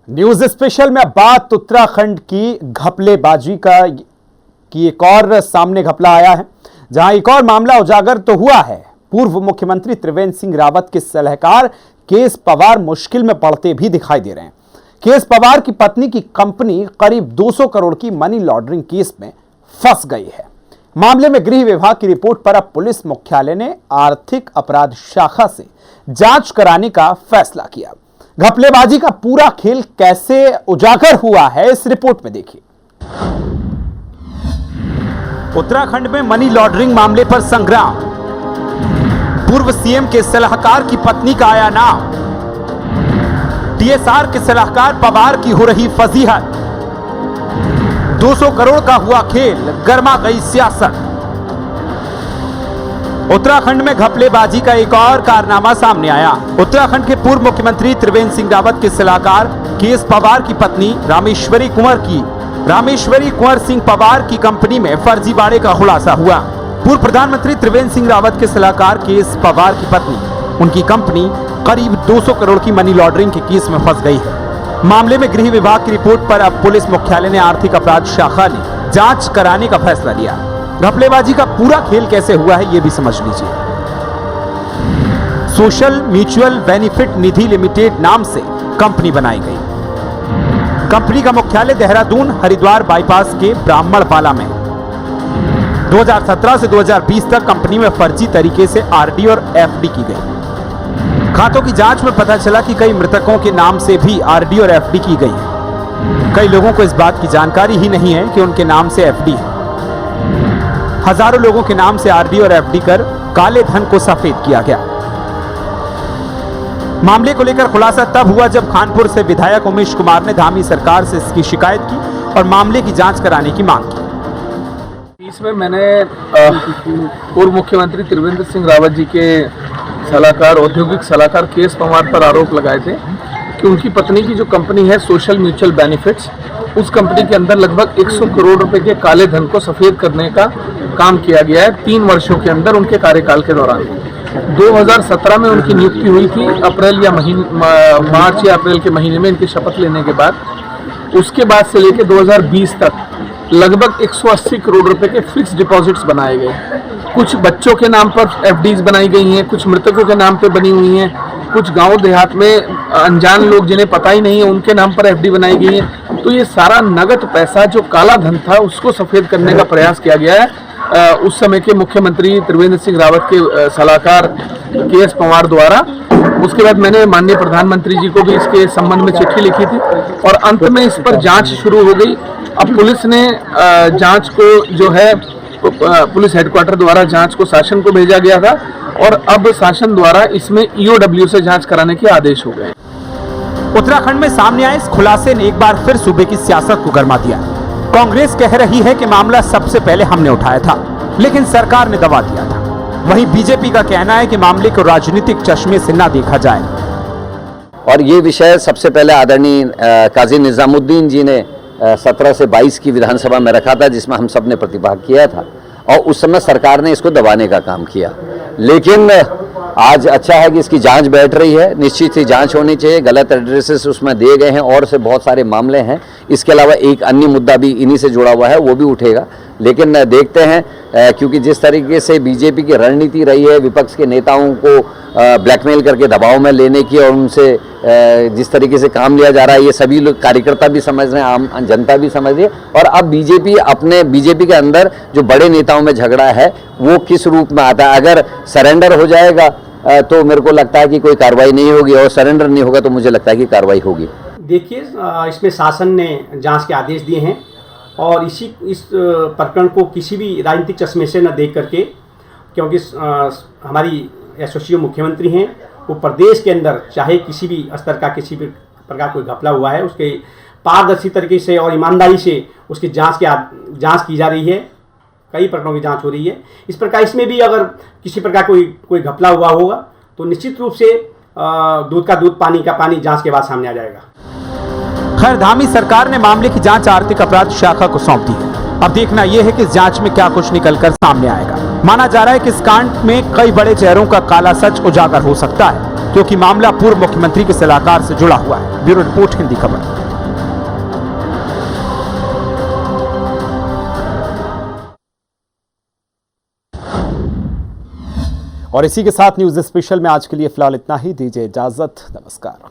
News special में बात उत्तराखंड की घपलेबाजी की एक और सामने घपला आया है, जहां एक और मामला उजागर तो हुआ है। पूर्व मुख्यमंत्री त्रिवेंद्र सिंह रावत के सलाहकार केएस पवार मुश्किल में पड़ते भी दिखाई दे रहे हैं। केएस पवार की पत्नी की कंपनी करीब 200 करोड़ की मनी लॉन्ड्रिंग केस में फंस गई है। मामले में गृह विभाग की रिपोर्ट पर अब पुलिस मुख्यालय ने आर्थिक अपराध शाखा से जांच कराने का फैसला किया। घपलेबाजी का पूरा खेल कैसे उजागर हुआ है, इस रिपोर्ट में देखिए। उत्तराखंड में मनी लॉन्ड्रिंग मामले पर संग्राम। पूर्व सीएम के सलाहकार की पत्नी का आया नाम। टीएसआर के सलाहकार पवार की हो रही फजीहत। 200 करोड़ का हुआ खेल, गर्मा गई सियासत। उत्तराखंड में घपलेबाजी का एक और कारनामा सामने आया। उत्तराखंड के पूर्व मुख्यमंत्री त्रिवेंद्र सिंह रावत के सलाहकार केएस पवार की पत्नी रामेश्वरी कुंवर सिंह पवार की कंपनी में फर्जीवाड़े का खुलासा हुआ। पूर्व प्रधानमंत्री त्रिवेंद्र सिंह रावत के सलाहकार केएस पवार की पत्नी, उनकी कंपनी करीब 200 करोड़ की मनी लॉन्ड्रिंग के केस में फंस गई है। मामले में गृह विभाग की रिपोर्ट पर अब पुलिस मुख्यालय ने आर्थिक अपराध शाखा ने जांच कराने का फैसला लिया। घपलेबाजी का पूरा खेल कैसे हुआ है, यह भी समझ लीजिए। सोशल म्यूचुअल बेनिफिट निधि लिमिटेड नाम से कंपनी बनाई गई। कंपनी का मुख्यालय देहरादून हरिद्वार बाईपास के ब्राह्मणपाला में। 2017 से 2020 तक कंपनी में फर्जी तरीके से आरडी और एफडी की गई। खातों की जांच में पता चला कि कई मृतकों के नाम से भी आरडी और एफडी की गई है। कई लोगों को इस बात की जानकारी ही नहीं है कि उनके नाम से एफडी है। हजारों लोगों के नाम से आरडी और एफडी कर काले धन को सफेद किया गया। मामले को लेकर खुलासा तब हुआ जब खानपुर से विधायक उमेश कुमार ने धामी सरकार से इसकी शिकायत की और मामले की जांच कराने की मांग की। इसमें मैंने पूर्व मुख्यमंत्री त्रिवेंद्र सिंह रावत जी के सलाहकार, औद्योगिक सलाहकार केएस पवार पर आरोप लगाए थे कि उनकी पत्नी की जो कंपनी है सोशल म्यूचुअल बेनिफिट्स, उस कंपनी के अंदर लगभग 100 करोड़ रुपए के काले धन को सफेद करने का काम किया गया है 3 वर्षों के अंदर उनके कार्यकाल के दौरान। 2017 में उनकी नियुक्ति हुई थी, मार्च या अप्रैल के महीने में इनकी शपथ लेने के बाद। उसके बाद से लेकर 2020 तक लगभग 180 करोड़ रुपए के फिक्स डिपॉजिट्स बनाए गए। कुछ बच्चों के नाम पर एफडीज बनाई गई हैं, कुछ मृतकों के नाम पर बनी हुई हैं, कुछ गांव देहात में अनजान लोग जिन्हें पता ही नहीं है उनके नाम पर एफडी बनाई गई है। तो ये सारा नगद पैसा जो काला धन था उसको सफेद करने का प्रयास किया गया है उस समय के मुख्यमंत्री त्रिवेंद्र सिंह रावत के सलाहकार केएस पवार द्वारा। उसके बाद मैंने माननीय प्रधानमंत्री जी को भी इसके संबंध में चिट्ठी लिखी थी और अंत में इस पर जांच शुरू हो गई। अब पुलिस ने जांच को जो है पुलिस हेडक्वार्टर द्वारा जांच को शासन को भेजा गया था और अब शासन द्वारा इसमें ईओडब्ल्यू से जांच कराने के आदेश हो गए। उत्तराखंड में सामने आए इस खुलासे ने एक बार फिर सूबे की सियासत को गर्मा दिया। कांग्रेस कह रही है कि मामला सबसे पहले हमने उठाया था, लेकिन सरकार ने दबा दिया था। वहीं बीजेपी का कहना है कि मामले को राजनीतिक चश्मे से ना देखा जाए। और ये विषय सबसे पहले आदरणीय काजी निजामुद्दीन जी ने 17 से 22 की विधानसभा में रखा था, जिसमें हम सब ने प्रतिभाग किया था और उस समय सरकार ने इसको दबाने का काम किया। लेकिन आज अच्छा है कि इसकी जांच बैठ रही है। निश्चित ही जांच होनी चाहिए। गलत एड्रेसेस उसमें दिए गए हैं और से बहुत सारे मामले हैं। इसके अलावा एक अन्य मुद्दा भी इन्हीं से जुड़ा हुआ है, वो भी उठेगा। लेकिन देखते हैं, क्योंकि जिस तरीके से बीजेपी की रणनीति रही है विपक्ष के नेताओं को ब्लैकमेल करके दबाव में लेने की और उनसे जिस तरीके से काम लिया जा रहा है, ये सभी लोग कार्यकर्ता भी समझ रहे हैं, आम जनता भी समझ रही है। और अब बीजेपी के अंदर जो बड़े नेताओं में झगड़ा है वो किस रूप में आता है। अगर सरेंडर हो जाएगा तो मेरे को लगता है कि कोई कार्रवाई नहीं होगी और सरेंडर नहीं होगा तो मुझे लगता है कि कार्रवाई होगी। देखिए, इसमें शासन ने जांच के आदेश दिए हैं और इस प्रकरण को किसी भी राजनीतिक चश्मे से न देख करके, क्योंकि हमारी एसोसिएट मुख्यमंत्री हैं, वो प्रदेश के अंदर चाहे किसी भी स्तर का किसी भी प्रकार कोई घपला हुआ है उसके पारदर्शी तरीके से और ईमानदारी से उसकी जांच की जा रही है। कई प्रकरणों की जांच हो रही है। इस प्रकार इसमें भी अगर किसी प्रकार कोई घपला हुआ होगा तो निश्चित रूप से दूध का दूध पानी का पानी जांच के बाद सामने आ जाएगा। खैर, धामी सरकार ने मामले की जांच आर्थिक अपराध शाखा को सौंप दी है। अब देखना यह है कि इस जांच में क्या कुछ निकलकर सामने आएगा। माना जा रहा है कि इस कांड में कई बड़े चेहरों का काला सच उजागर हो सकता है। क्योंकि मामला पूर्व मुख्यमंत्री के सलाहकार से जुड़ा हुआ है। ब्यूरो रिपोर्ट, हिंदी खबर। और इसी के साथ न्यूज स्पेशल में आज के लिए फिलहाल इतना ही। दीजिए इजाजत, नमस्कार।